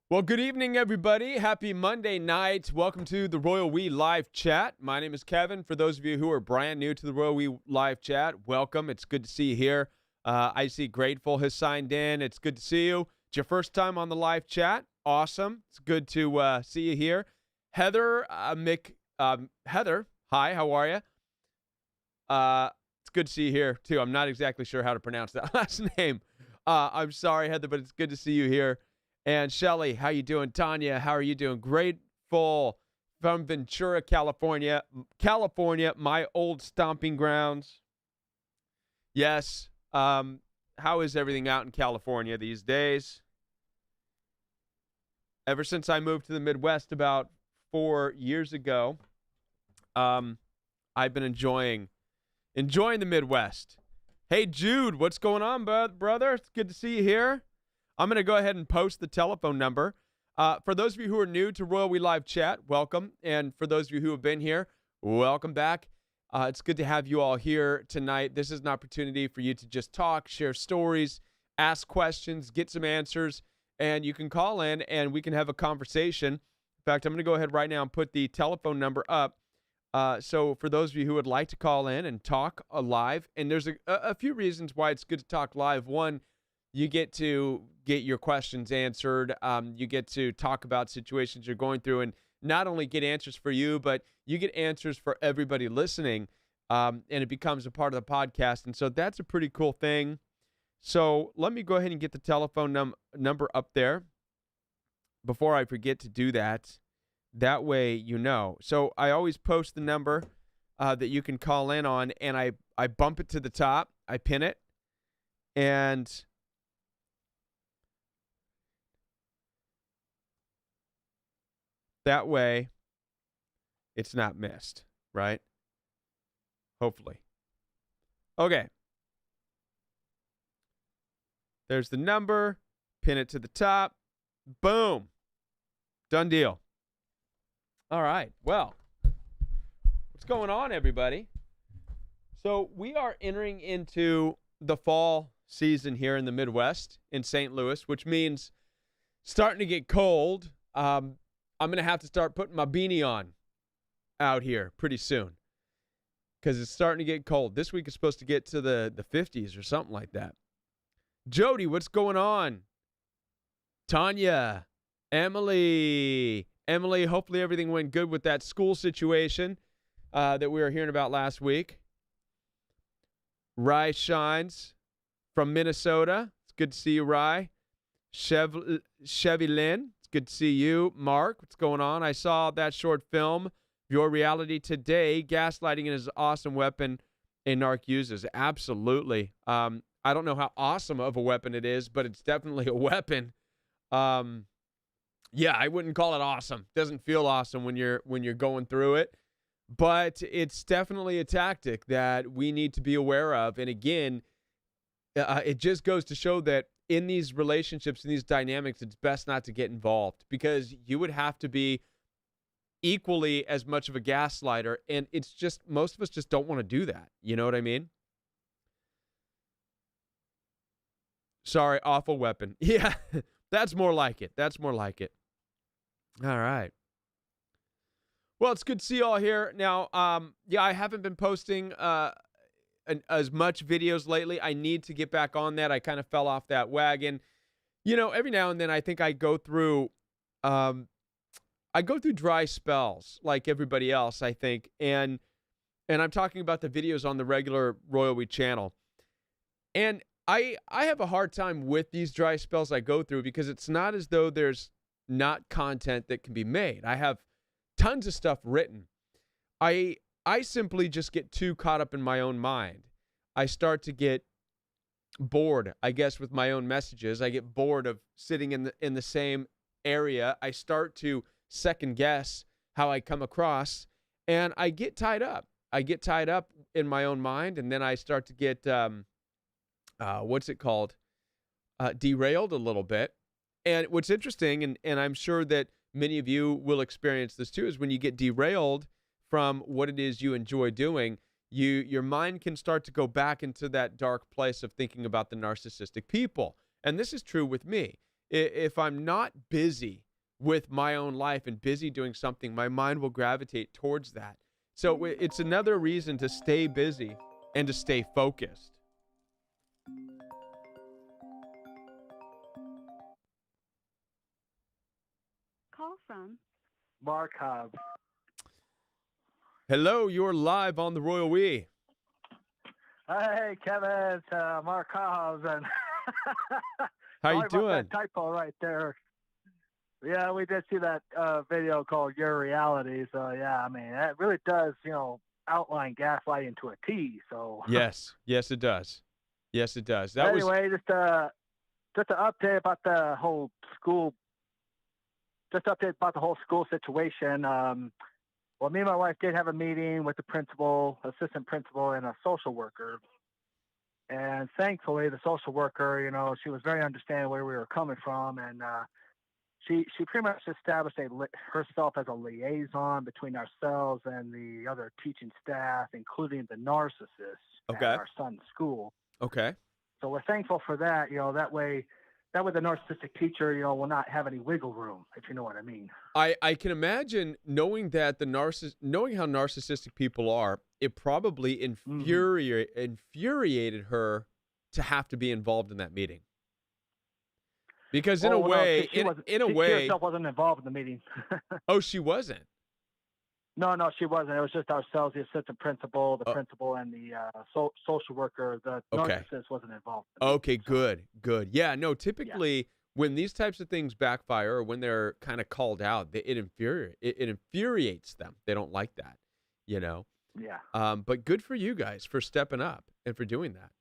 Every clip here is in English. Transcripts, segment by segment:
Well, good evening, everybody. Happy Monday night. Welcome to the Royal We Live Chat. My name is Kevin. For those of you who are brand new to the Royal We Live Chat, welcome. It's good to see you here. I see Grateful has signed in. It's good to see you. It's your first time on the live chat. Awesome. It's good to see you here. Heather, Heather, hi, how are you? It's good to see you here, too. I'm not exactly sure how to pronounce that last name. I'm sorry, Heather, but it's good to see you here. And Shelly, how you doing? Tanya, how are you doing? Grateful from Ventura, California. California, my old stomping grounds. Yes. How is everything out in California these days? Ever since I moved to the Midwest about 4 years ago, I've been enjoying the Midwest. Hey, Jude, what's going on, brother? It's good to see you here. I'm going to go ahead and post the telephone number. For those of you who are new to Royal We Live Chat, welcome. And for those of you who have been here, welcome back. It's good to have you all here tonight. This is an opportunity for you to just talk, share stories, ask questions, get some answers, and you can call in and we can have a conversation. In fact, I'm going to go ahead right now and put the telephone number up. So for those of you who would like to call in and talk live, and there's a few reasons why it's good to talk live. One, you get to get your questions answered. You get to talk about situations you're going through and not only get answers for you, but you get answers for everybody listening, and it becomes a part of the podcast. And so that's a pretty cool thing. So let me go ahead and get the telephone number up there before I forget to do that. That way you know. So I always post the number that you can call in on, and I bump it to the top. I pin it, and that way, it's not missed, right? Hopefully. Okay. There's the number. Pin it to the top. Boom. Done deal. All right. Well, what's going on, everybody? So we are entering into the fall season here in the Midwest in St. Louis, which means starting to get cold. I'm going to have to start putting my beanie on out here pretty soon because it's starting to get cold. This week is supposed to get to the 50s or something like that. Jody, what's going on? Tanya, Emily, hopefully everything went good with that school situation that we were hearing about last week. Rye Shines from Minnesota. It's good to see you, Rye. Chevy Lynn. Good to see you. Mark, what's going on? I saw that short film, Your Reality Today. Gaslighting is an awesome weapon a narc uses. Absolutely. I don't know how awesome of a weapon it is, but it's definitely a weapon. Yeah, I wouldn't call it awesome. Doesn't feel awesome when you're going through it, but it's definitely a tactic that we need to be aware of. And again, it just goes to show that in these relationships, in these dynamics, it's best not to get involved because you would have to be equally as much of a gaslighter. And it's just, most of us just don't want to do that. You know what I mean? Sorry, awful weapon. Yeah, that's more like it. That's more like it. All right. Well, it's good to see you all here. Now, yeah, I haven't been posting as much videos lately. I need to get back on that. I kind of fell off that wagon. You know, every now and then I think I go through dry spells like everybody else, I think. And I'm talking about the videos on the regular Royal We channel. And I have a hard time with these dry spells I go through because it's not as though there's not content that can be made. I have tons of stuff written. I simply just get too caught up in my own mind. I start to get bored, I guess, with my own messages. I get bored of sitting in the same area. I start to second guess how I come across, and I get tied up. I get tied up in my own mind, and then I start to get derailed a little bit. And what's interesting, and I'm sure that many of you will experience this too, is when you get derailed from what it is you enjoy doing, your mind can start to go back into that dark place of thinking about the narcissistic people. And this is true with me. If I'm not busy with my own life and busy doing something, my mind will gravitate towards that. So it's another reason to stay busy and to stay focused. Call from Mark Hobbs. Hello, you're live on the Royal We. Hey, Kevin, it's Mark Hobbs. And How you sorry doing? about that typo right there. Yeah, we did see that video called Your Reality. So, yeah, I mean, that really does, outline gaslighting to a T. So Yes, it does. Yes, it does. Anyway, just an update about the whole school. Just update about the whole school situation. Well, me and my wife did have a meeting with the principal, assistant principal, and a social worker. And thankfully, the social worker, she was very understanding where we were coming from, and she pretty much established herself as a liaison between ourselves and the other teaching staff, including the narcissists at our son's school. Okay. So we're thankful for that. That way the narcissistic teacher, will not have any wiggle room, if you know what I mean. I can imagine knowing that knowing how narcissistic people are, it probably infuriated her to have to be involved in that meeting. Because in a way, she herself wasn't involved in the meeting. Oh, she wasn't? No, she wasn't. It was just ourselves, the assistant principal, the principal, and the social worker. The narcissist wasn't involved. Okay, good. Yeah, no, typically when these types of things backfire or when they're kind of called out, it infuriates them. They don't like that, Yeah. But good for you guys for stepping up and for doing that.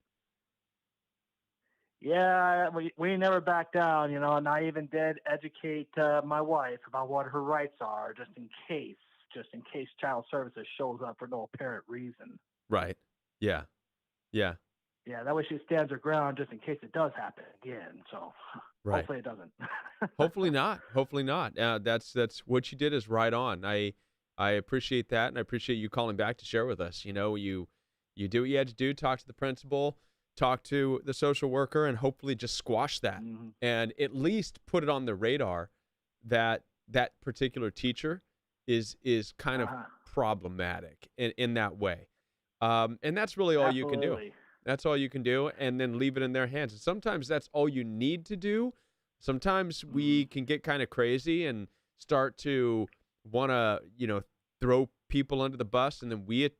Yeah, we never backed down, and I even did educate my wife about what her rights are, just in case child services shows up for no apparent reason. Right. Yeah. Yeah, that way she stands her ground just in case it does happen again. So hopefully it doesn't. Hopefully not. That's what you did is right on. I appreciate that, and I appreciate you calling back to share with us. You do what you had to do, talk to the principal, talk to the social worker, and hopefully just squash that and at least put it on the radar that that particular teacher is kind of problematic in that way. And that's really all you can do. That's all you can do, and then leave it in their hands. And sometimes that's all you need to do. Sometimes we can get kind of crazy and start to want to, throw people under the bus, and then you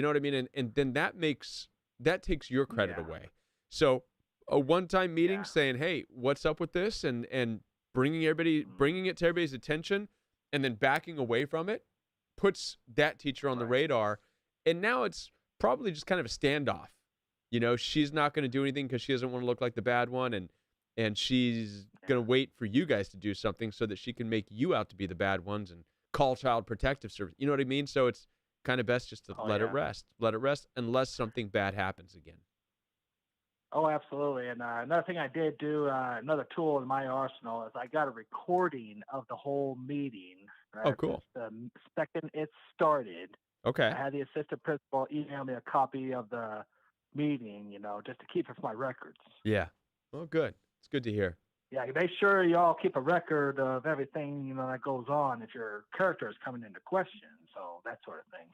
know what I mean? And then that takes your credit away. So a one-time meeting saying, hey, what's up with this? And bringing it to everybody's attention and then backing away from it puts that teacher on the radar. And now it's probably just kind of a standoff. She's not going to do anything because she doesn't want to look like the bad one. And she's going to wait for you guys to do something so that she can make you out to be the bad ones and call Child Protective Service. You know what I mean? So it's kind of best just to let it rest. Let it rest unless something bad happens again. Oh, absolutely. And another thing I did do, another tool in my arsenal, is I got a recording of the whole meeting. Right? Oh, cool. The second it started, okay. I had the assistant principal email me a copy of the meeting, just to keep it for my records. Yeah. Well, good. It's good to hear. Yeah, make sure y'all keep a record of everything, that goes on if your character is coming into question. So that sort of thing.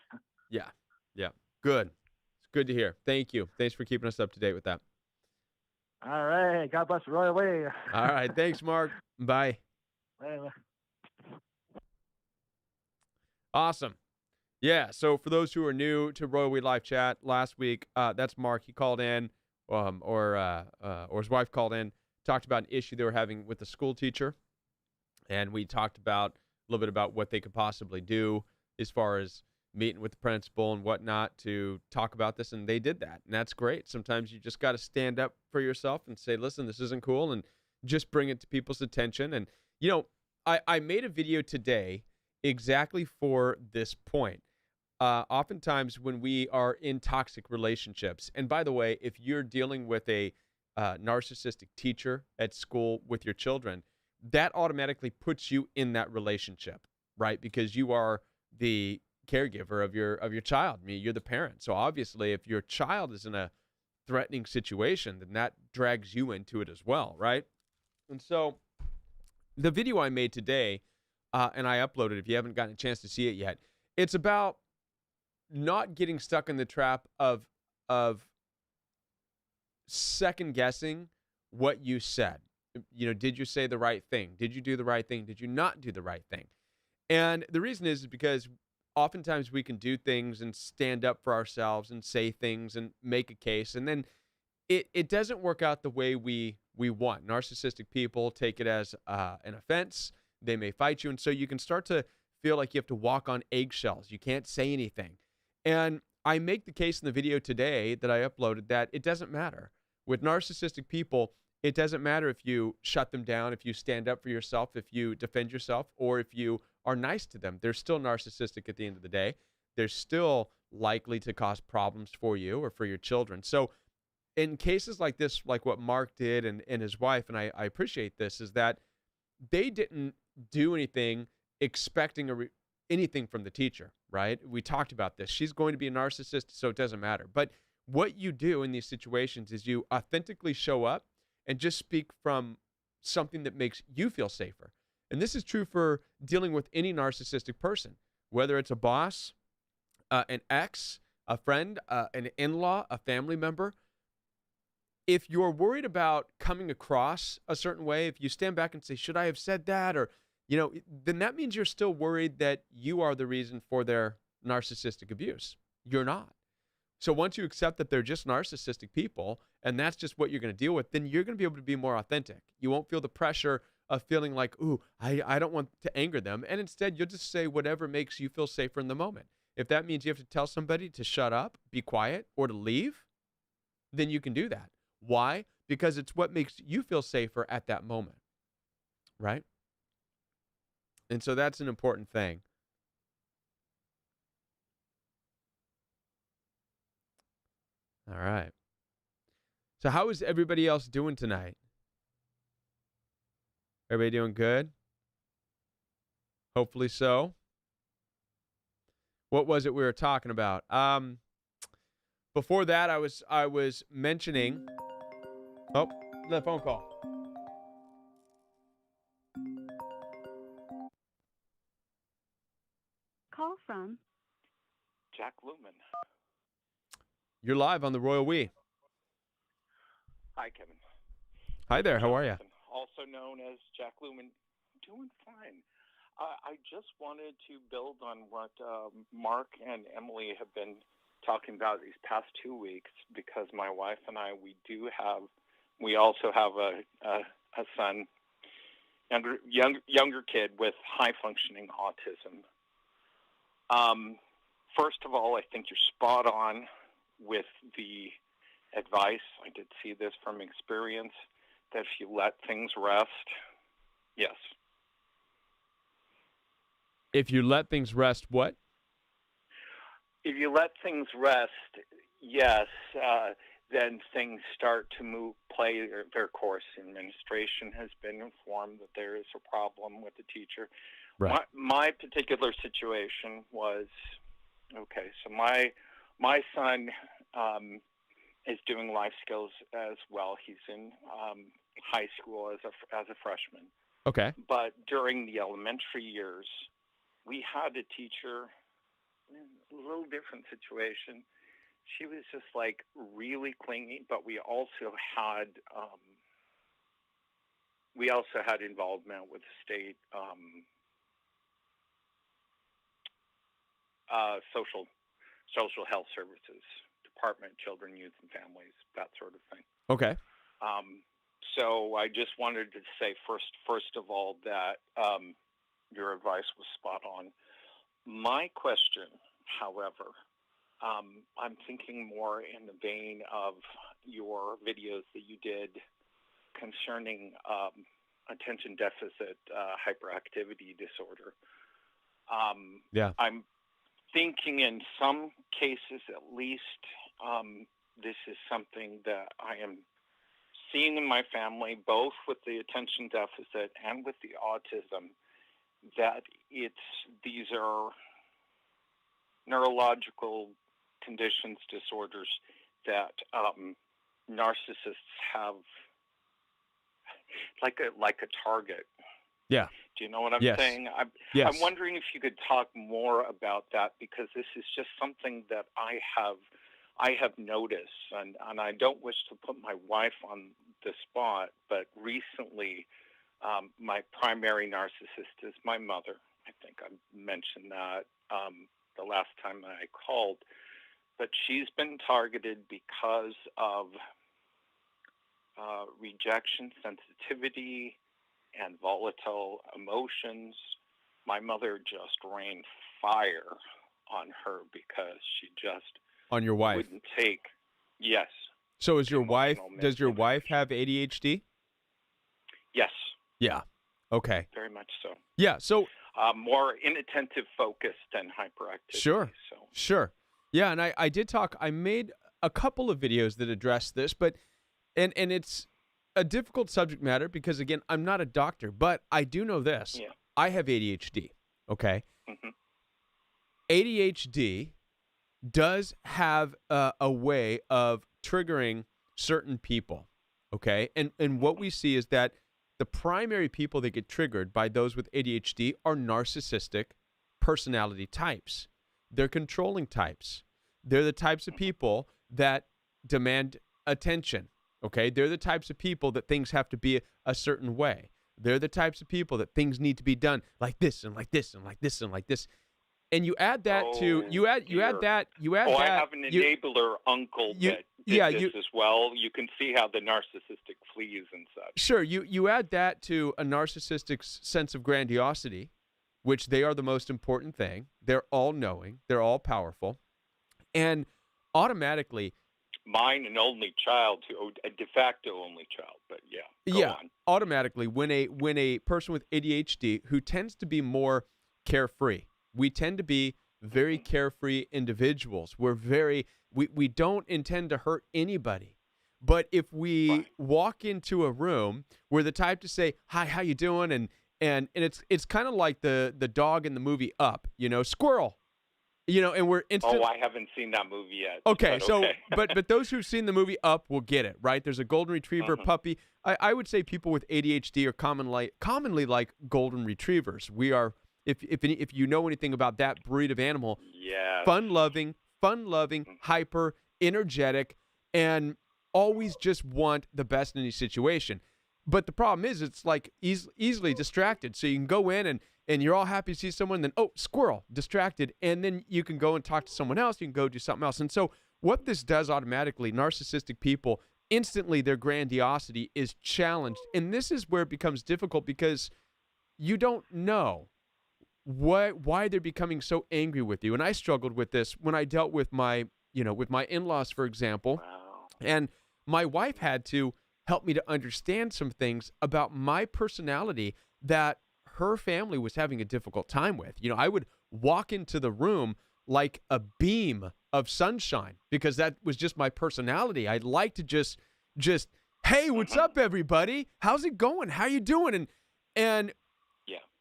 Yeah. Good. It's good to hear. Thank you. Thanks for keeping us up to date with that. All right. God bless the Royal Way. All right. Thanks, Mark. Bye. Awesome. Yeah. So for those who are new to Royal We Live Chat, last week, that's Mark. He called in, or his wife called in, talked about an issue they were having with the school teacher, and we talked about a little bit about what they could possibly do as far as meeting with the principal and whatnot to talk about this, and they did that, and that's great. Sometimes you just got to stand up for yourself and say, listen, this isn't cool, and just bring it to people's attention. And, I made a video today exactly for this point. Oftentimes when we are in toxic relationships, and by the way, if you're dealing with a narcissistic teacher at school with your children, that automatically puts you in that relationship, right? Because you are the caregiver of your child. I mean, you're the parent. So obviously, if your child is in a threatening situation, then that drags you into it as well, right? And so the video I made today, and I uploaded, if you haven't gotten a chance to see it yet, it's about not getting stuck in the trap of second guessing what you said. Did you say the right thing? Did you do the right thing? Did you not do the right thing? And the reason is because oftentimes we can do things and stand up for ourselves and say things and make a case, and then it doesn't work out the way we want. Narcissistic people take it as an offense. They may fight you, and so you can start to feel like you have to walk on eggshells. You can't say anything. And I make the case in the video today that I uploaded that it doesn't matter. With narcissistic people, it doesn't matter if you shut them down, if you stand up for yourself, if you defend yourself, or if you are nice to them. They're still narcissistic at the end of the day. They're still likely to cause problems for you or for your children. So in cases like this, like what Mark did and his wife, and I appreciate this, is that they didn't do anything expecting anything from the teacher, right? We talked about this. She's going to be a narcissist, so it doesn't matter. But what you do in these situations is you authentically show up and just speak from something that makes you feel safer. And this is true for dealing with any narcissistic person, whether it's a boss, an ex, a friend, an in-law, a family member. If you're worried about coming across a certain way, if you stand back and say, should I have said that? Or, then that means you're still worried that you are the reason for their narcissistic abuse. You're not. So once you accept that they're just narcissistic people and that's just what you're going to deal with, then you're going to be able to be more authentic. You won't feel the pressure of feeling like, ooh, I don't want to anger them. And instead, you'll just say whatever makes you feel safer in the moment. If that means you have to tell somebody to shut up, be quiet, or to leave, then you can do that. Why? Because it's what makes you feel safer at that moment, right? And so that's an important thing. All right. So how is everybody else doing tonight? Everybody doing good? Hopefully so. What was it we were talking about? Before that, I was mentioning. Oh, the phone call. Call from Jack Lumen. You're live on the Royal We. Hi, Kevin. Hi there. How are you? Also known as Jack Lumen. Doing fine. I just wanted to build on what Mark and Emily have been talking about these past 2 weeks, because my wife and I, we also have a son, younger kid with high functioning autism. First of all, I think you're spot on with the advice. I did see this from experience, that if you let things rest, yes. If you let things rest, what? If you let things rest, yes, then things start to play their course. Administration has been informed that there is a problem with the teacher. Right. My particular situation was, okay, so my son is doing life skills as well. He's in high school as a freshman. Okay. But during the elementary years, we had a teacher, a little different situation. She was just like really clingy, but we also had involvement with the state social health services department, children, youth, and families, that sort of thing. Okay. So I just wanted to say first of all that your advice was spot on. My question, however, I'm thinking more in the vein of your videos that you did concerning attention deficit hyperactivity disorder. Yeah. I'm thinking in some cases, at least, this is something that I am seeing in my family, both with the attention deficit and with the autism, that these are neurological conditions, disorders that narcissists have like a target Yeah. Do you know what I'm Yes. saying? I'm Yes. wondering if you could talk more about that, because this is just something that I have noticed, and I don't wish to put my wife on the spot, but recently my primary narcissist is my mother. I think I mentioned that the last time that I called, but she's been targeted because of rejection sensitivity and volatile emotions. My mother just rained fire on her because she just On your wife. wouldn't take, yes. So is your wife, emotional does your wife manipulation. have ADHD? Yes, Yeah. Okay. very much so. Yeah. So More inattentive, focused, and hyperactivity. Sure. So Sure. Yeah, and I did talk. I made a couple of videos that address this, but and it's a difficult subject matter because again, I'm not a doctor, but I do know this. yeah. I have ADHD. Okay. hmm ADHD does have a way of triggering certain people. Okay. And what we see is that the primary people that get triggered by those with ADHD are narcissistic personality types. They're controlling types. They're the types of people that demand attention. Okay. They're the types of people that things have to be a certain way. They're the types of people that things need to be done like this and like this and like this and like this. And you add that to you add that. I have an enabler uncle that did this as well. You can see how the narcissistic flees and such. Sure, you add that to a narcissistic sense of grandiosity, which they are the most important thing. They're all knowing, they're all powerful, and automatically, Mine an only child, a de facto only child, but go on. automatically, when a person with ADHD who tends to be more carefree, we tend to be very carefree individuals. We don't intend to hurt anybody. But if we walk into a room, we're the type to say, "Hi, how you doing?" and it's kind of like the dog in the movie Up, squirrel. And we're instant. Oh, I haven't seen that movie yet. Okay, but so okay. but those who've seen the movie Up will get it, right? There's a golden retriever puppy. I would say people with ADHD are commonly like golden retrievers. We are, if you know anything about that breed of animal, Yes. fun loving, hyper, energetic, and always just want the best in any situation. But the problem is, it's like easily distracted. So you can go in and you're all happy to see someone, then, oh, squirrel, distracted. And then you can go and talk to someone else. You can go do something else. And so what this does automatically, narcissistic people, instantly their grandiosity is challenged. And this is where it becomes difficult because you don't know why they're becoming so angry with you. And I struggled with this when I dealt with my in-laws, for example. Wow. And my wife had to help me to understand some things about my personality that her family was having a difficult time with. I would walk into the room like a beam of sunshine because that was just my personality. I'd like to just, hey, what's up, everybody? How's it going? How you doing? And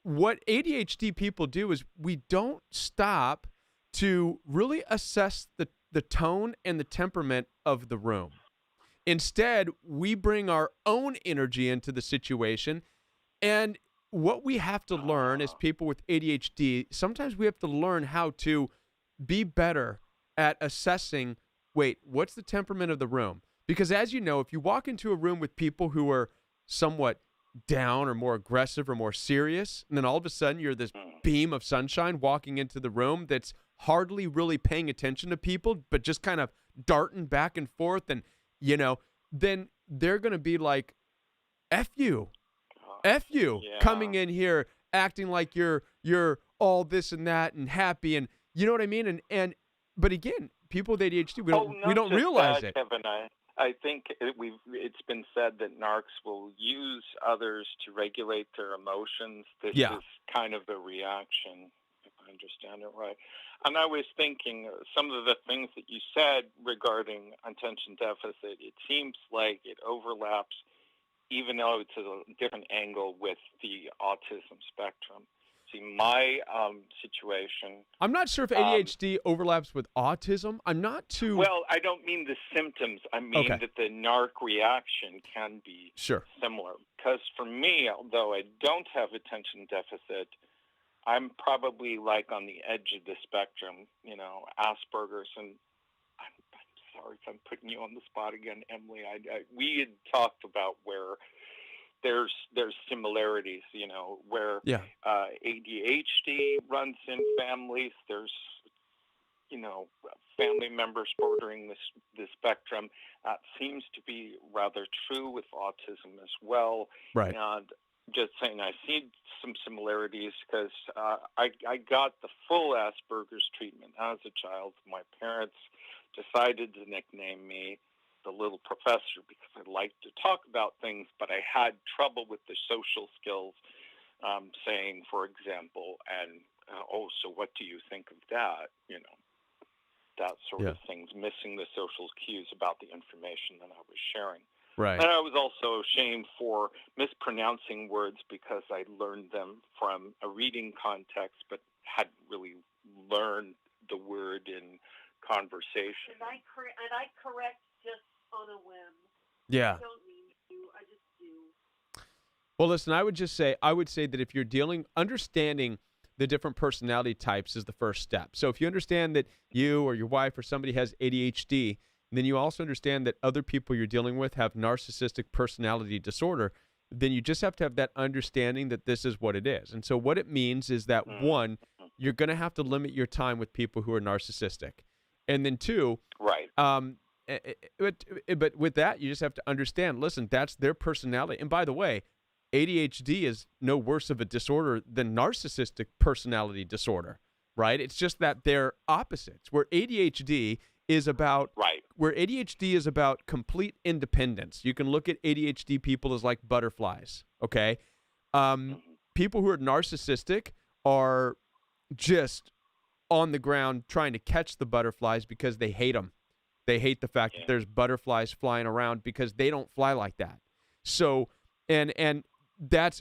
what ADHD people do is we don't stop to really assess the tone and the temperament of the room. Instead, we bring our own energy into the situation. And what we have to learn as people with ADHD, sometimes we have to learn how to be better at assessing, wait, what's the temperament of the room? Because as you know, if you walk into a room with people who are somewhat down or more aggressive or more serious, and then all of a sudden you're this beam of sunshine walking into the room that's hardly really paying attention to people, but just kind of darting back and forth, and then they're going to be like, F you, coming in here acting like you're all this and that and happy, and you know what I mean? And but again, people with ADHD, we don't realize it. Kevin, I think it's been said that narcs will use others to regulate their emotions. This is kind of a reaction, if I understand it right. And I was thinking some of the things that you said regarding attention deficit, it seems like it overlaps, even though it's a different angle, with the autism spectrum. see, my situation. I'm not sure if ADHD overlaps with autism. I'm not too. Well, I don't mean the symptoms. I mean Okay. that the narc reaction can be Sure. similar. Because for me, although I don't have attention deficit, I'm probably like on the edge of the spectrum, Asperger's. And I'm sorry if I'm putting you on the spot again, Emily. We had talked about where there's similarities, where ADHD runs in families. There's, family members bordering the spectrum. That seems to be rather true with autism as well. Right. And just saying, I see some similarities because I got the full Asperger's treatment as a child. My parents decided to nickname me the little professor because I liked to talk about things, but I had trouble with the social skills, saying, for example, and, so what do you think of that? That sort of things, missing the social cues about the information that I was sharing. Right. And I was also ashamed for mispronouncing words because I learned them from a reading context, but hadn't really learned the word in conversation. And I correct just on a whim. Yeah. I don't mean to. I just do. Well, listen, I would say that if you're understanding the different personality types is the first step. So if you understand that you or your wife or somebody has ADHD, then you also understand that other people you're dealing with have narcissistic personality disorder, then you just have to have that understanding that this is what it is. And so what it means is that, one, you're going to have to limit your time with people who are narcissistic. And then two, right. But with that, you just have to understand, listen, that's their personality. And by the way, ADHD is no worse of a disorder than narcissistic personality disorder, right? It's just that they're opposites. Where ADHD is about complete independence. You can look at ADHD people as like butterflies, okay? People who are narcissistic are just on the ground trying to catch the butterflies because they hate them. They hate the fact that there's butterflies flying around because they don't fly like that. So,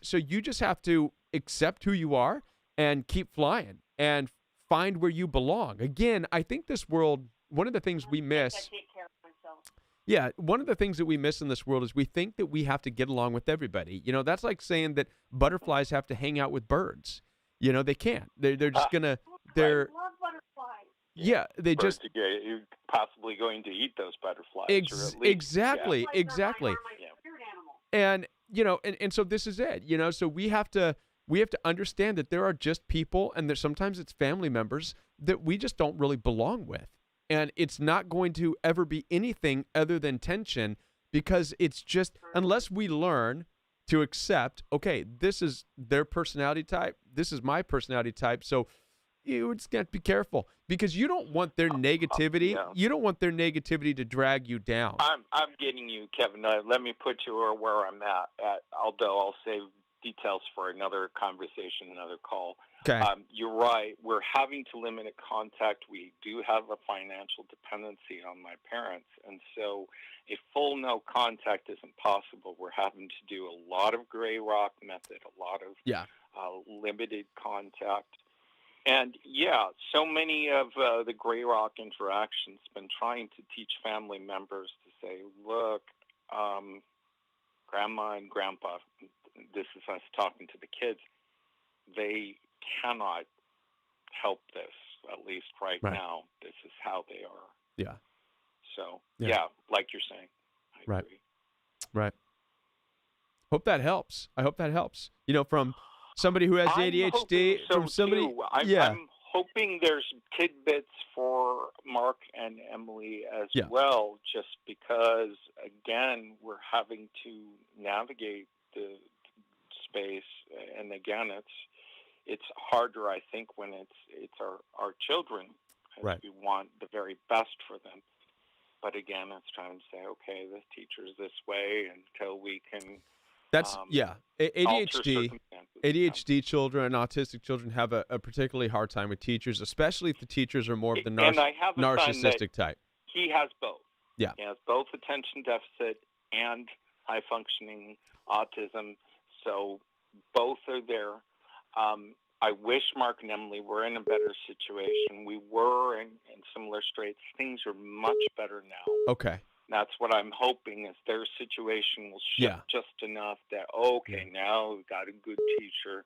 so you just have to accept who you are and keep flying and find where you belong. Again, I think this world, one of the things we miss. I take care of myself. Yeah, one of the things that we miss in this world is we think that we have to get along with everybody. That's like saying that butterflies have to hang out with birds. They can't. They're just gonna. I love butterflies. Yeah, they Birds just. You're possibly going to eat those butterflies. Exactly. Butterflies are my spirit animal. And so this is it. So we have to understand that there are just people, and sometimes it's family members that we just don't really belong with. And it's not going to ever be anything other than tension, because it's just, unless we learn to accept, okay, this is their personality type, this is my personality type, so you just got to be careful, because you don't want their negativity. You don't want their negativity to drag you down. I'm getting you, Kevin. Let me put you where I'm at, although I'll save details for another conversation, another call. Okay. You're right. We're having to limit contact. We do have a financial dependency on my parents, and so a full no contact isn't possible. We're having to do a lot of gray rock method, a lot of limited contact. And so many of the gray rock interactions been trying to teach family members to say, look, grandma and grandpa, this is us talking to the kids, they cannot help this, at least right now. This is how they are. Yeah. So, like you're saying. I agree. Right. Hope that helps. I hope that helps. From somebody who has ADHD, from somebody. Too. I'm hoping there's tidbits for Mark and Emily as well, just because, again, we're having to navigate the space, and again, it's harder, I think, when it's our children, as we want the very best for them. But again, it's trying to say, okay, this teacher's this way until we can. That's ADHD children and autistic children have a particularly hard time with teachers, especially if the teachers are more of the narcissistic type. He has both. Yeah. He has both attention deficit and high functioning autism. So both are there. I wish Mark and Emily were in a better situation. We were in similar straits. Things are much better now. Okay. That's what I'm hoping is their situation will shift just enough that, okay, now we've got a good teacher.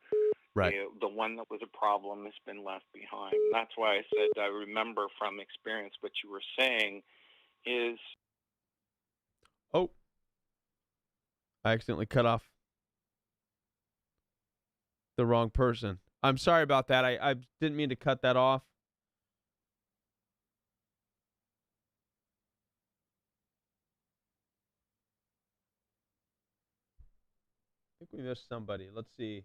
Right. The one that was a problem has been left behind. That's why I said I remember from experience what you were saying is... Oh. I accidentally cut off the wrong person. I'm sorry about that. I didn't mean to cut that off. I think we missed somebody. Let's see.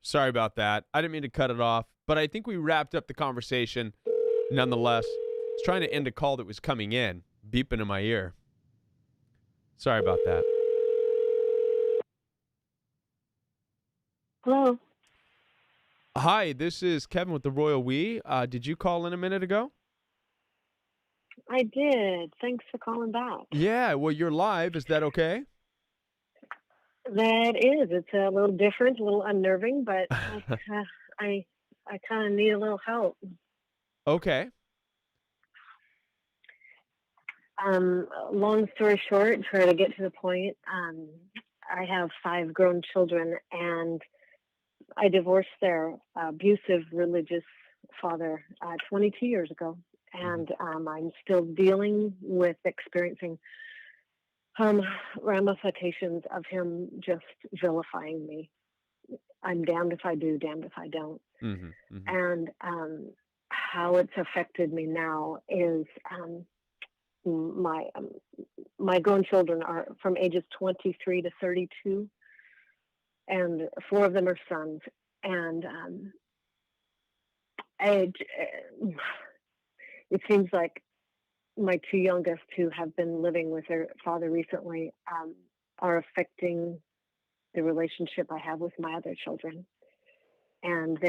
Sorry about that. I didn't mean to cut it off, but I think we wrapped up the conversation nonetheless. I was trying to end a call that was coming in, beeping in my ear. Sorry about that. Hello. Hi, this is Kevin with the Royal We. Did you call in a minute ago? I did. Thanks for calling back. Yeah, well, you're live. Is that okay? That is. It's a little different, a little unnerving, but I kind of need a little help. Okay. Long story short, try to get to the point. I have 5 grown children, and I divorced their abusive religious father 22 years ago. And I'm still dealing with experiencing ramifications of him just vilifying me. I'm damned if I do, damned if I don't. And how it's affected me now is my grown children are from ages 23 to 32, and 4 of them are sons. And it seems like my 2 youngest, who have been living with their father recently, are affecting the relationship I have with my other children. And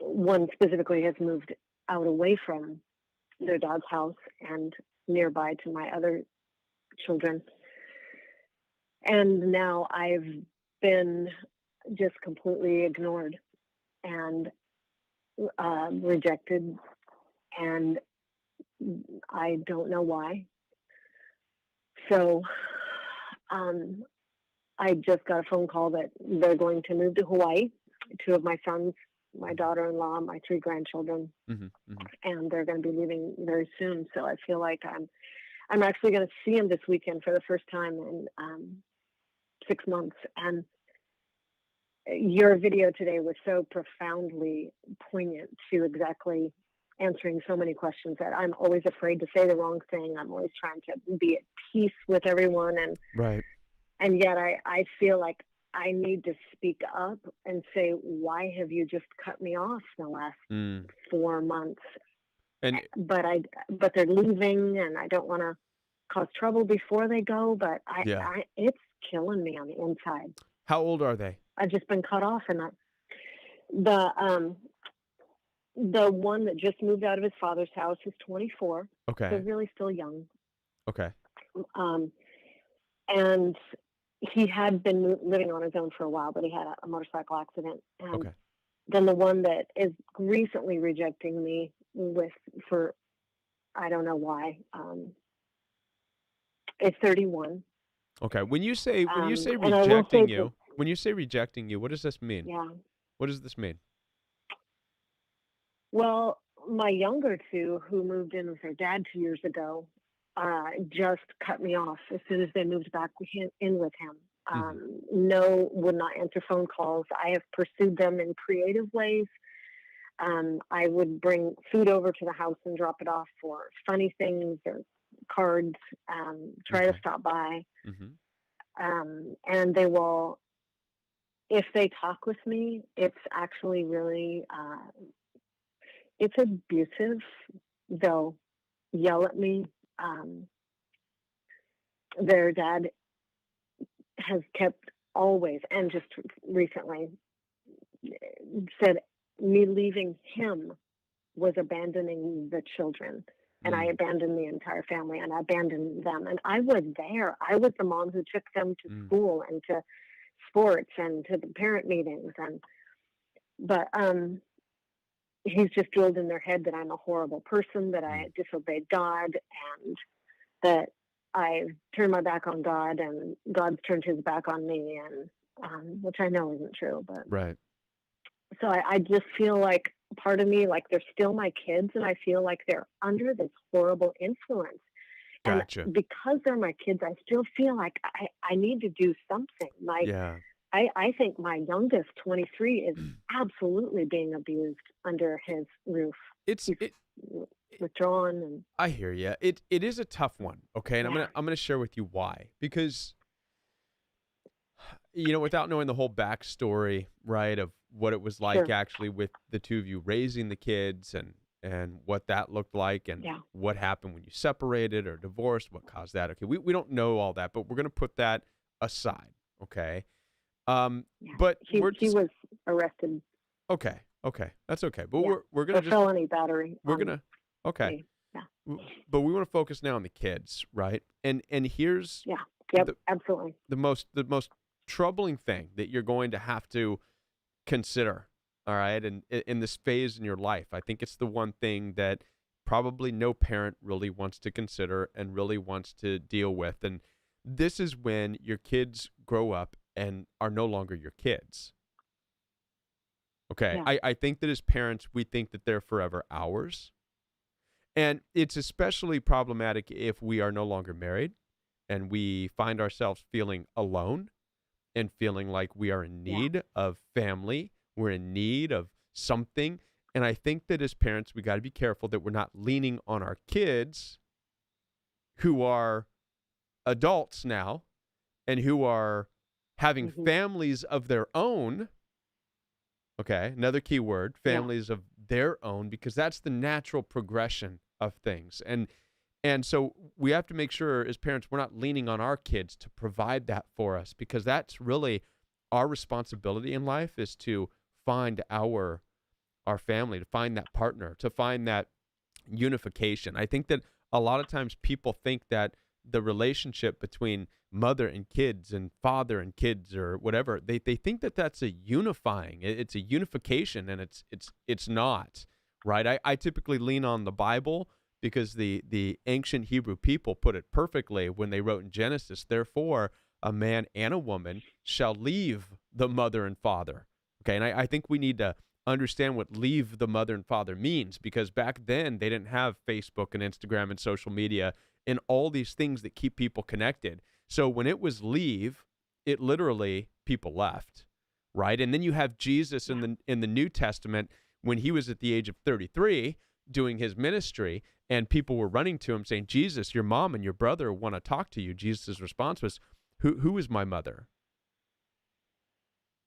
one specifically has moved out away from their dad's house and nearby to my other children. And now I've been just completely ignored and rejected, and I don't know why. So I just got a phone call that they're going to move to Hawaii. 2 of my sons, my daughter-in-law, my 3 grandchildren, and they're going to be leaving very soon. So I feel like I'm actually going to see them this weekend for the first time in 6 months. And your video today was so profoundly poignant to exactly answering so many questions that I'm always afraid to say the wrong thing. I'm always trying to be at peace with everyone. And yet I feel like I need to speak up and say, why have you just cut me off the last 4 months? But they're leaving, and I don't want to cause trouble before they go, but it's killing me on the inside. How old are they? I've just been cut off, and the one that just moved out of his father's house is 24. Okay. So really still young. Okay. And he had been living on his own for a while, but he had a motorcycle accident. And then the one that is recently rejecting me for I don't know why, is 31. Okay. When you say rejecting you, what does this mean? Yeah. What does this mean? Well, my younger 2, who moved in with their dad 2 years ago, just cut me off as soon as they moved back in with him. No, would not answer phone calls. I have pursued them in creative ways. I would bring food over to the house and drop it off for funny things or cards, try to stop by. And they will, if they talk with me, it's actually really, it's abusive. They'll yell at me. Their dad has kept always, and just recently said me leaving him was abandoning the children, and I abandoned the entire family, and I abandoned them. And I was there. I was the mom who took them to school and to sports and to the parent meetings, but he's just drilled in their head that I'm a horrible person, that I disobeyed God, and that I've turned my back on God, and God's turned his back on me, and which I know isn't true. But Right. so I just feel like part of me, like they're still my kids, and I feel like they're under this horrible influence. Gotcha. And because they're my kids, I still feel like I need to do something. Yeah. I think my youngest, 23, is absolutely being abused under his roof. He's withdrawn, and I hear you. It is a tough one, okay? And Yeah. I'm gonna share with you why. Because without knowing the whole backstory, right, of what it was like Sure. actually with the two of you raising the kids and what that looked like and Yeah. what happened when you separated or divorced, what caused that. Okay, we don't know all that, but we're gonna put that aside, okay? Yeah. But he we're just, was arrested okay, that's okay. But Yeah. we're gonna for felony battery. we're on gonna okay. me. Yeah. But we want to focus now on the kids, right? And here's Yeah. Yep. the- Absolutely. the most troubling thing that you're going to have to consider, all right, and in this phase in your life. I think it's the one thing that probably no parent really wants to consider and really wants to deal with. And this is when your kids grow up and are no longer your kids. Okay. Yeah. I think that as parents, we think that they're forever ours. And it's especially problematic if we are no longer married and we find ourselves feeling alone and feeling like we are in need of family. We're in need of something. And I think that as parents, we got to be careful that we're not leaning on our kids who are adults now and who are having families of their own. Okay, another key word, families of their own, because that's the natural progression of things. And so we have to make sure as parents we're not leaning on our kids to provide that for us, because that's really our responsibility in life, is to find our family, to find that partner, to find that unification. I think that a lot of times people think that the relationship between mother and kids and father and kids or whatever, they think that that's a unifying, it's a unification, and it's not, right? I typically lean on the Bible because the ancient Hebrew people put it perfectly when they wrote in Genesis, therefore a man and a woman shall leave the mother and father. Okay, and I think we need to understand what leave the mother and father means, because back then they didn't have Facebook and Instagram and social media and all these things that keep people connected. So when it was leave, it literally, people left, right? And then you have Jesus in the New Testament when he was at the age of 33 doing his ministry, and people were running to him saying, Jesus, your mom and your brother want to talk to you. Jesus' response was, who is my mother?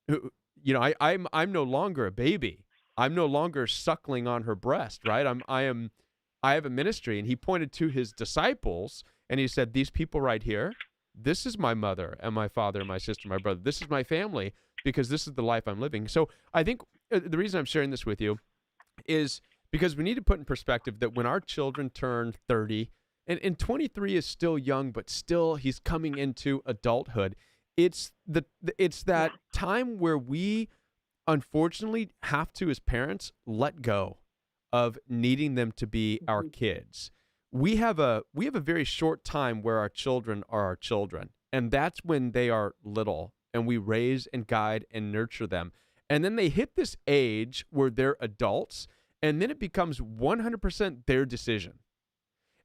I'm no longer a baby. I'm no longer suckling on her breast, right? I have a ministry. And he pointed to his disciples and he said, these people right here, this is my mother and my father and my sister, my brother. This is my family, because this is the life I'm living. So I think the reason I'm sharing this with you is because we need to put in perspective that when our children turn 30, and 23 is still young, but still he's coming into adulthood. It's that time where we unfortunately have to, as parents, let go of needing them to be our kids. We have a very short time where our children are our children, and that's when they are little, and we raise and guide and nurture them. And then they hit this age where they're adults, and then it becomes 100% their decision.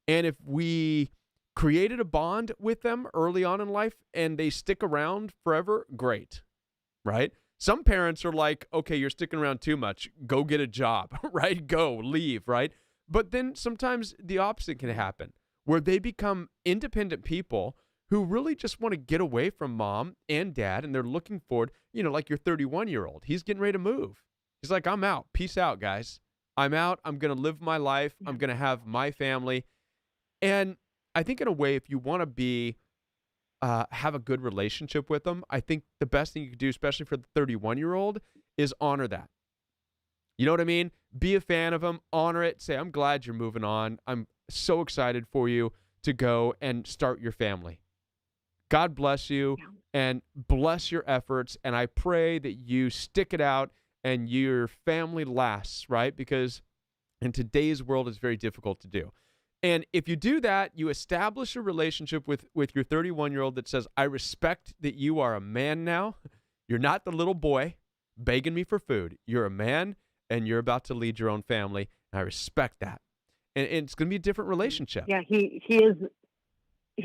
And if we created a bond with them early on in life and they stick around forever, great, right? Some parents are like, okay, you're sticking around too much. Go get a job, right? Go, leave, right? But then sometimes the opposite can happen, where they become independent people who really just want to get away from mom and dad, and they're looking forward, like your 31-year-old. He's getting ready to move. He's like, I'm out. Peace out, guys. I'm out. I'm going to live my life. I'm going to have my family. And I think in a way, if you want to have a good relationship with them, I think the best thing you can do, especially for the 31-year-old, is honor that. You know what I mean? Be a fan of them, honor it, say, I'm glad you're moving on. I'm so excited for you to go and start your family. God bless you and bless your efforts. And I pray that you stick it out and your family lasts, right? Because in today's world, it's very difficult to do. And if you do that, you establish a relationship with your 31-year-old that says, I respect that you are a man now. You're not the little boy begging me for food. You're a man, and you're about to lead your own family. And I respect that. And it's going to be a different relationship. Yeah, he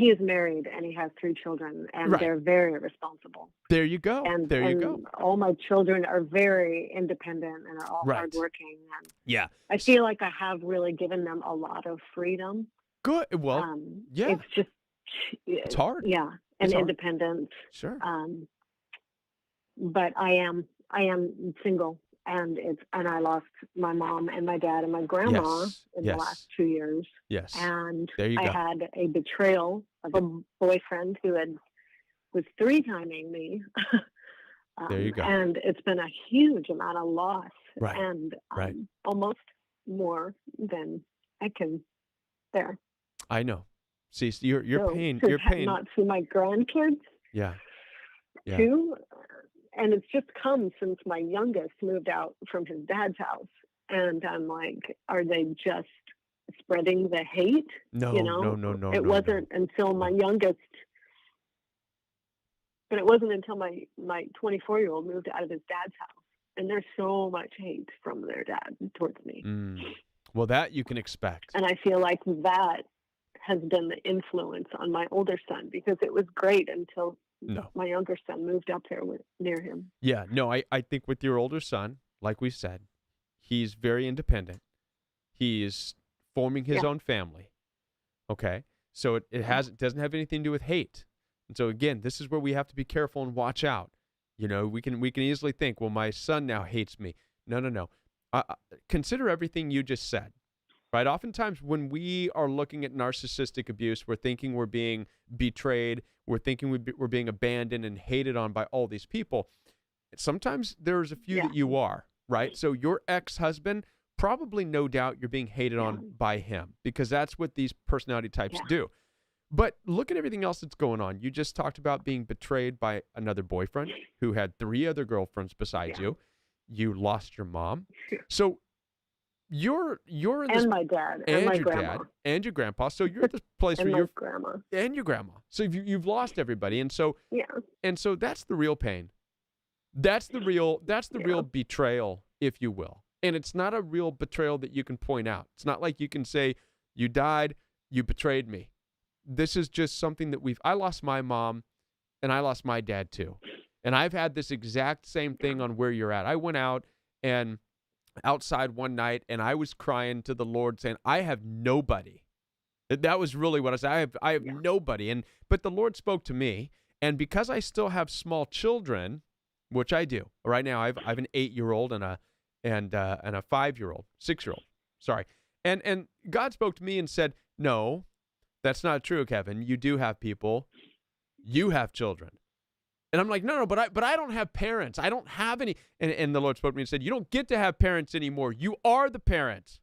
is married, and he has 3 children, and they're very responsible. There you go. And you go. All my children are very independent and are all hardworking. And I feel like I have really given them a lot of freedom. Good. Well, it's just it's hard. Yeah, and it's independence. Sure. But I am single, and I lost my mom and my dad and my grandma in the last 2 years. Yes. And there you go. I had a betrayal of a boyfriend who was 3-timing me. There you go. And it's been a huge amount of loss, and almost more than I can bear. I know. See, your pain. Not see my grandkids. Yeah. Too. And it's just come since my youngest moved out from his dad's house. And I'm like, are they just spreading the hate? No, no. It wasn't until my youngest, but it wasn't until my 24-year-old moved out of his dad's house. And there's so much hate from their dad towards me. Well, that you can expect. And I feel like that has been the influence on my older son, because it was great until my younger son moved up there near him. Yeah, no, I think with your older son, like we said, he's very independent. He is forming his own family. Okay? So it doesn't have anything to do with hate. And so again, this is where we have to be careful and watch out. You know, we can easily think, well, my son now hates me. No. Consider everything you just said. Right? Oftentimes when we are looking at narcissistic abuse, we're thinking we're being betrayed. We're thinking we're being abandoned and hated on by all these people. Sometimes there's a few that you are, right? So your ex-husband, probably no doubt you're being hated on by him, because that's what these personality types do. But look at everything else that's going on. You just talked about being betrayed by another boyfriend who had 3 other girlfriends besides you. You lost your mom. So you're in this, and my dad and my grandma dad and your grandpa. So you're at this place and where your grandma and your grandma. So you've lost everybody, and so that's the real pain. That's the real betrayal, if you will. And it's not a real betrayal that you can point out. It's not like you can say you died, you betrayed me. This is just something that I lost my mom, and I lost my dad too, and I've had this exact same thing on where you're at. I went out and outside one night, and I was crying to the Lord saying, I have nobody. That was really what I said. I have nobody. But the Lord spoke to me, and because I still have small children, which I do right now, I have an 8-year-old and a 5-year-old, 6-year-old. Sorry. And God spoke to me and said, no, that's not true, Kevin. You do have people. You have children. And I'm like, no, but I don't have parents. I don't have any. And the Lord spoke to me and said, you don't get to have parents anymore. You are the parents.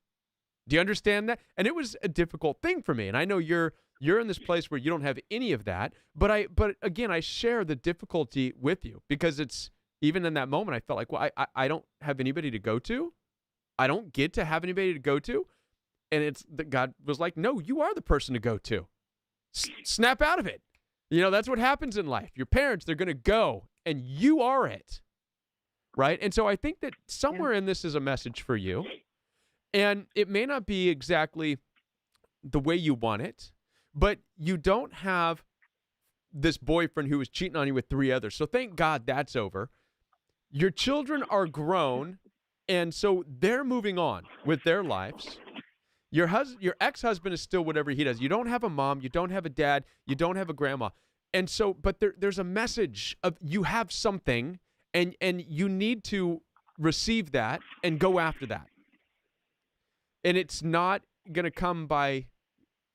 Do you understand that? And it was a difficult thing for me. And I know you're in this place where you don't have any of that. But again, I share the difficulty with you, because it's, even in that moment, I felt like, well, I don't have anybody to go to. I don't get to have anybody to go to. And it's that God was like, no, you are the person to go to. Snap out of it. You know, that's what happens in life. Your parents, they're going to go, and you are it, right? And so I think that somewhere in this is a message for you, and it may not be exactly the way you want it, but you don't have this boyfriend who was cheating on you with 3 others. So thank God that's over. Your children are grown, and so they're moving on with their lives. Your ex-husband is still whatever he does. You don't have a mom. You don't have a dad. You don't have a grandma. And so, but there's a message of you have something, and you need to receive that and go after that. And it's not going to come by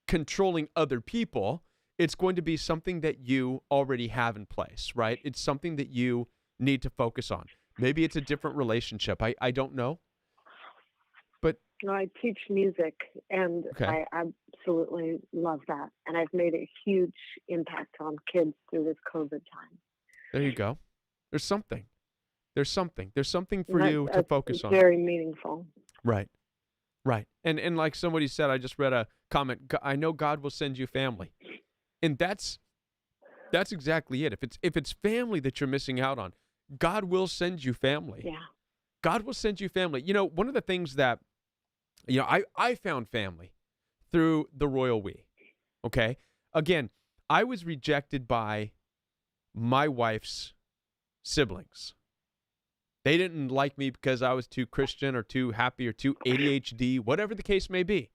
controlling other people. It's going to be something that you already have in place, right? It's something that you need to focus on. Maybe it's a different relationship. I don't know. But I teach music, and I absolutely love that. And I've made a huge impact on kids through this COVID time. There you go. There's something. There's something. There's something for And you to focus on. Very meaningful. Right. Right. And like somebody said, I just read a comment, I know God will send you family. And that's exactly it. If it's family that you're missing out on, God will send you family. Yeah. God will send you family. You know, one of the things that, you know, I found family through the royal we. Okay? Again, I was rejected by my wife's siblings. They didn't like me because I was too Christian or too happy or too ADHD, whatever the case may be.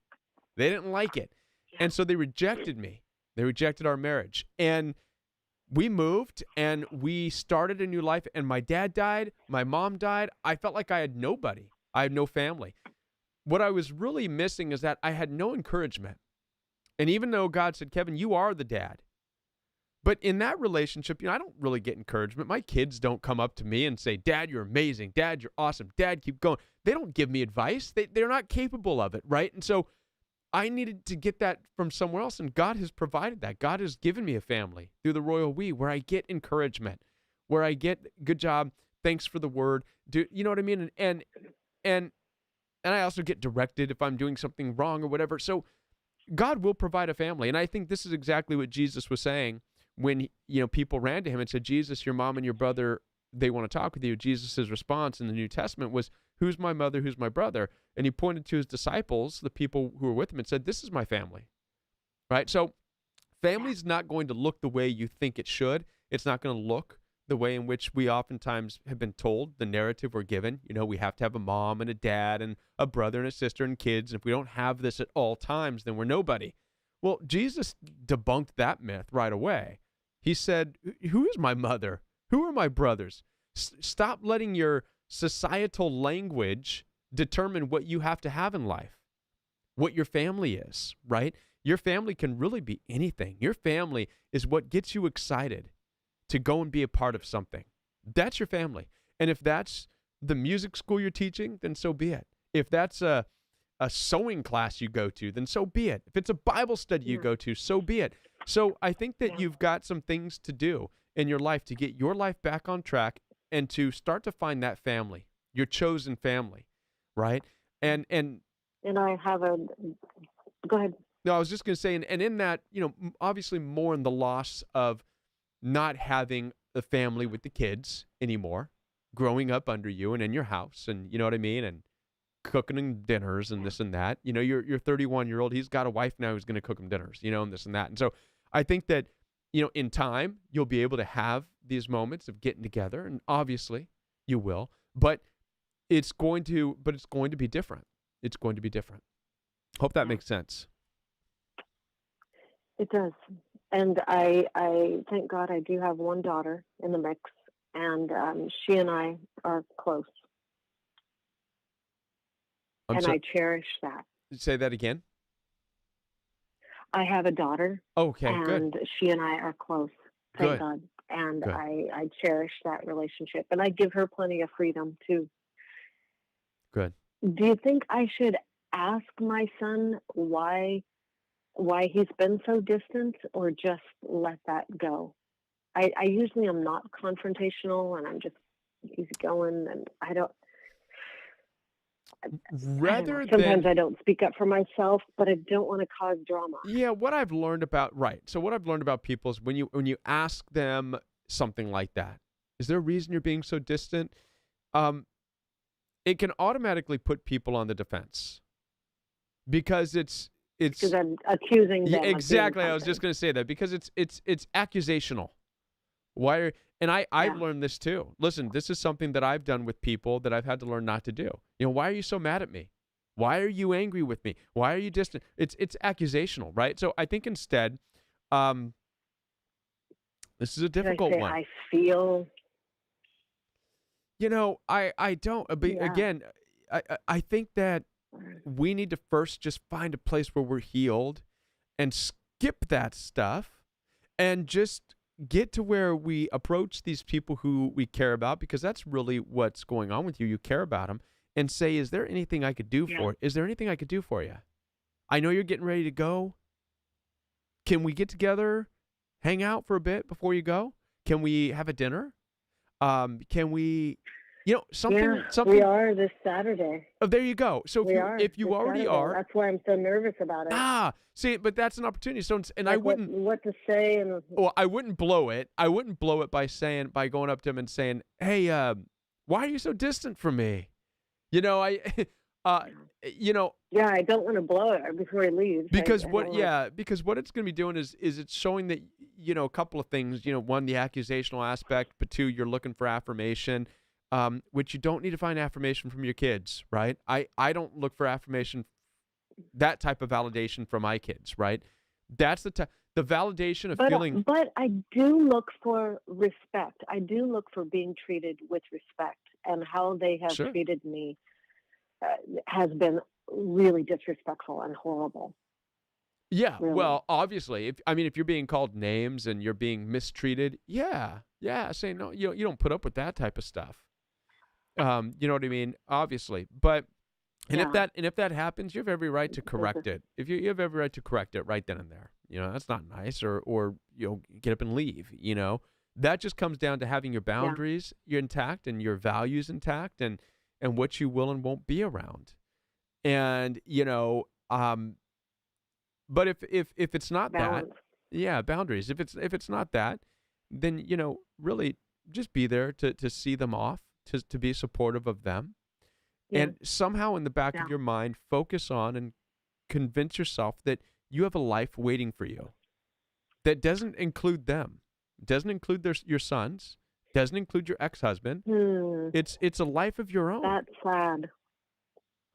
They didn't like it. And so they rejected me. They rejected our marriage. And we moved and we started a new life. And my dad died. My mom died. I felt like I had nobody. I had no family. What I was really missing is that I had no encouragement. And even though God said, Kevin, you are the dad. But in that relationship, you know, I don't really get encouragement. My kids don't come up to me and say, Dad, you're amazing. Dad, you're awesome. Dad, keep going. They don't give me advice. They're not capable of it, right? And so I needed to get that from somewhere else, and God has provided that. God has given me a family through the royal we where I get encouragement, where I get good job, thanks for the word. Do you know what I mean? And I also get directed if I'm doing something wrong or whatever. So God will provide a family, and I think this is exactly what Jesus was saying when, you know, people ran to him and said, Jesus, your mom and your brother, they want to talk with you. Jesus' response in the New Testament was, who's my mother, who's my brother? And he pointed to his disciples, the people who were with him, and said, this is my family, right? So family's not going to look the way you think it should. It's not going to look the way in which we oftentimes have been told, the narrative we're given. You know, we have to have a mom and a dad and a brother and a sister and kids. And if we don't have this at all times, then we're nobody. Well, Jesus debunked that myth right away. He said, who is my mother? Who are my brothers? Stop letting your societal language determine what you have to have in life, what your family is, right? Your family can really be anything. Your family is what gets you excited to go and be a part of something. That's your family. And if that's the music school you're teaching, then so be it. If that's a sewing class you go to, then so be it. If it's a Bible study you go to, so be it. So I think that you've got some things to do in your life to get your life back on track and to start to find that family, your chosen family, right? And I have go ahead. No, I was just going to say, and in that, you know, obviously more in the loss of not having a family with the kids anymore, growing up under you and in your house, and you know what I mean, and cooking him dinners and this and that. You know, your 31-year-old, he's got a wife now who's going to cook him dinners, you know, and this and that. And so I think that, you know, in time, you'll be able to have these moments of getting together, and obviously you will, but it's going to be different. It's going to be different. Hope that makes sense. It does. And I thank God I do have one daughter in the mix, and she and I are close. I cherish that. Say that again. I have a daughter. Okay, and good. She and I are close. Thank Good. God. And Good. I cherish that relationship, and I give her plenty of freedom too. Good. Do you think I should ask my son why he's been so distant, or just let that go? I usually am not confrontational, and I'm just easygoing, and I don't. Sometimes I don't speak up for myself, but I don't want to cause drama. Yeah, what I've learned about people is when you ask them something like that, is there a reason you're being so distant? It can automatically put people on the defense because it's because I'm accusing them. Yeah, exactly. Of doing I was just going to say that because it's accusational. I've learned this too. Listen, this is something that I've done with people that I've had to learn not to do. You know, why are you so mad at me? Why are you angry with me? Why are you distant? It's accusational, right? So I think instead, this is a difficult one. I feel. You know, I don't. But again, I think that we need to first just find a place where we're healed and skip that stuff and just get to where we approach these people who we care about, because that's really what's going on with you. You care about them, and say, is there anything I could do for? Is there anything I could do for you? I know you're getting ready to go. can we get together, hang out for a bit before you go? Can we have a dinner? Can we, something. We are this Saturday. Oh, there you go. So if you already Saturday. are, that's why I'm so nervous about it. See, but that's an opportunity. So, and like I wouldn't. What to say and. Well, I wouldn't blow it. I wouldn't blow it by going up to him and saying, "Hey, why are you so distant from me?" Yeah, I don't want to blow it before he leaves. Because what it's going to be doing is it's showing that, a couple of things, one, the accusational aspect, but two, you're looking for affirmation, which you don't need to find affirmation from your kids, right? I don't look for affirmation, that type of validation from my kids, right? That's the validation of feeling. But I do look for respect. I do look for being treated with respect, and how they have treated me has been really disrespectful and horrible. Yeah, really. Well, obviously, if you're being called names and you're being mistreated, saying no, you don't put up with that type of stuff. You know what I mean? Obviously, but if that happens, you have every right to correct it. If you have every right to correct it right then and there. That's not nice, or get up and leave. That just comes down to having your boundaries intact and your values intact, and what you will and won't be around. And but if it's not balance. Boundaries. If it's not that, then really just be there to see them off, to be supportive of them, and somehow in the back of your mind focus on and convince yourself that you have a life waiting for you that doesn't include them, doesn't include your sons, doesn't include your ex-husband. It's a life of your own. That's sad.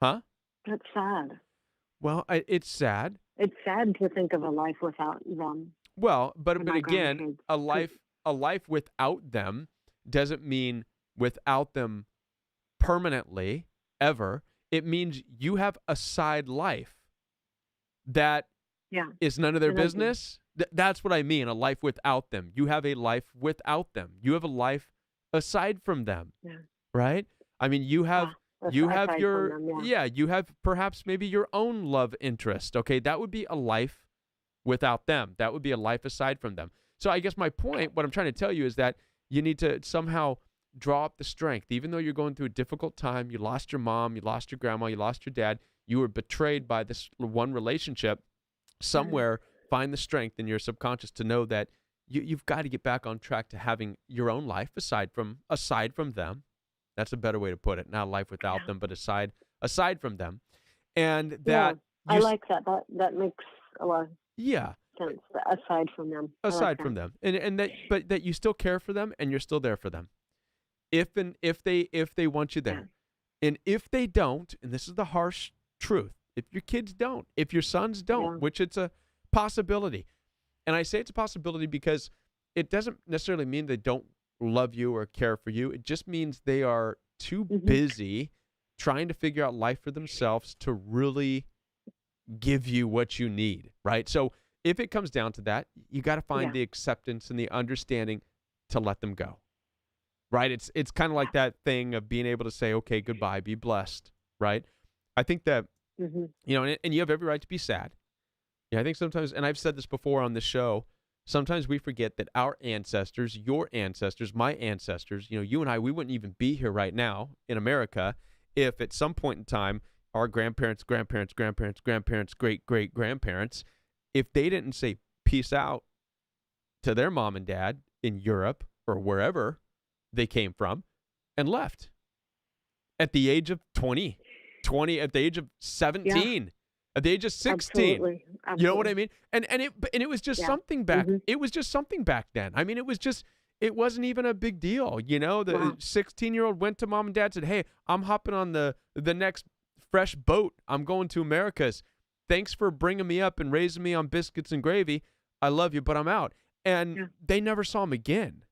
Huh? That's sad. Well, it's sad. It's sad to think of a life without them. Well, but again, a life without them doesn't mean without them permanently, ever. It means you have a side life that is none of their business. That's what I mean, a life without them. You have a life without them. You have a life aside from them, right? You have you have you have perhaps maybe your own love interest. Okay, that would be a life without them. That would be a life aside from them. So I guess my point, what I'm trying to tell you, is that you need to somehow draw up the strength. Even though you're going through a difficult time, you lost your mom, you lost your grandma, you lost your dad, you were betrayed by this one relationship, somewhere find the strength in your subconscious to know that you've got to get back on track to having your own life aside from them. That's a better way to put it. Not a life without them, but aside from them. And that I like that. That makes a lot of sense. Aside from them. Aside from them. And that you still care for them and you're still there for them. If they want you there. And if they don't, and this is the harsh truth, if your kids don't, if your sons don't, which it's a possibility. And I say it's a possibility because it doesn't necessarily mean they don't love you or care for you. It just means they are too busy trying to figure out life for themselves to really give you what you need, right? So if it comes down to that, you got to find the acceptance and the understanding to let them go, right? It's kind of like that thing of being able to say, okay, goodbye, be blessed, right? I think that, and you have every right to be sad. Yeah, I think sometimes, and I've said this before on the show, sometimes we forget that our ancestors, your ancestors, my ancestors, you and I, we wouldn't even be here right now in America if at some point in time our grandparents, great-great-grandparents, if they didn't say peace out to their mom and dad in Europe or wherever they came from and left at the age of 20, at the age of 17. At the age of 16, Absolutely. You know what I mean? And it was just something back. It was just something back then. It wasn't even a big deal. The 16-year-old went to mom and dad, said, "Hey, I'm hopping on the next fresh boat. I'm going to Americas. Thanks for bringing me up and raising me on biscuits and gravy. I love you, but I'm out." And they never saw him again.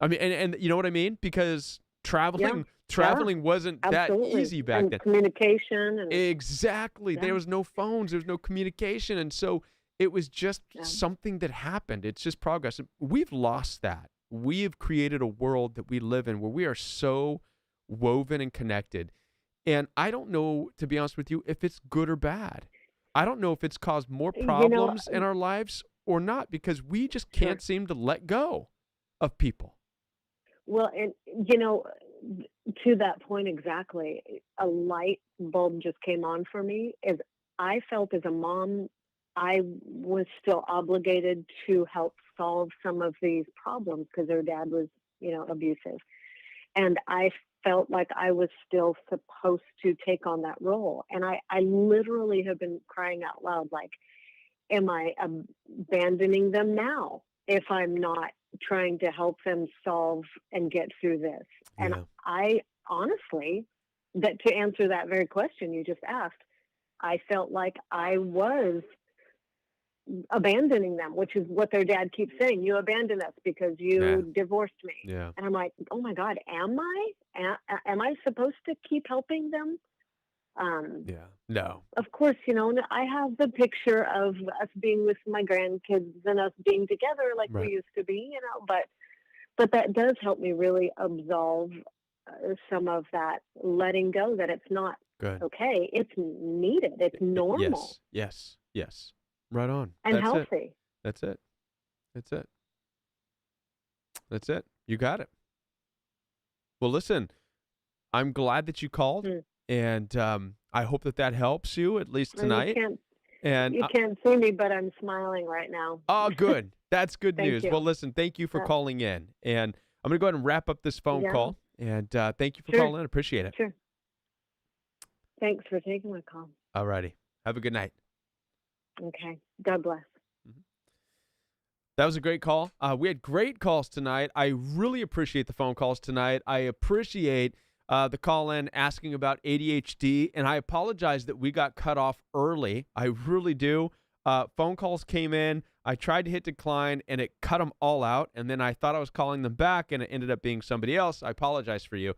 And you know what I mean? Because traveling wasn't Absolutely. that easy back then. Communication. Exactly. There was no phones. There was no communication. And so it was just something that happened. It's just progress. We've lost that. We have created a world that we live in where we are so woven and connected. And I don't know, to be honest with you, if it's good or bad. I don't know if it's caused more You know, problems in our lives or not, because we just can't seem to let go of people. well, and, you know, to that point exactly, a light bulb just came on for me. Is I felt as a mom, I was still obligated to help solve some of these problems because her dad was, you know, abusive. And I felt like I was still supposed to take on that role. And I literally have been crying out loud, like, am I abandoning them now if I'm not trying to help them solve and get through this? And I honestly, that to answer that very question you just asked, I felt like I was abandoning them, which is what their dad keeps saying. You abandoned us because you divorced me. Yeah. And I'm like, oh my God, am I? Am I supposed to keep helping them? No. Of course, you know, I have the picture of us being with my grandkids and us being together like we used to be, you know, but that does help me really absolve some of that letting go, that it's not okay. It's needed. It's normal. Yes. Right on. And healthy. That's it. You got it. Well, listen, I'm glad that you called, and I hope that helps you, at least tonight. You can't see me, but I'm smiling right now. Oh, good. That's good news. You. Well, listen, thank you for calling in. And I'm going to go ahead and wrap up this phone call. And thank you for calling in. Appreciate it. Sure. Thanks for taking my call. All righty. Have a good night. Okay. God bless. That was a great call. We had great calls tonight. I really appreciate the phone calls tonight. I appreciate the call-in asking about ADHD, and I apologize that we got cut off early. I really do. Phone calls came in. I tried to hit decline, and it cut them all out, and then I thought I was calling them back, and it ended up being somebody else. I apologize for you.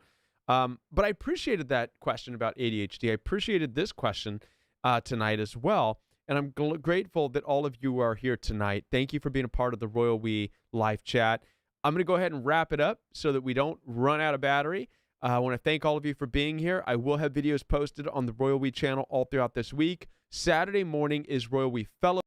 But I appreciated that question about ADHD. I appreciated this question tonight as well. And I'm grateful that all of you are here tonight. Thank you for being a part of the Royal We live chat. I'm going to go ahead and wrap it up so that we don't run out of battery. I want to thank all of you for being here. I will have videos posted on the Royal We channel all throughout this week. Saturday morning is Royal We Fellow.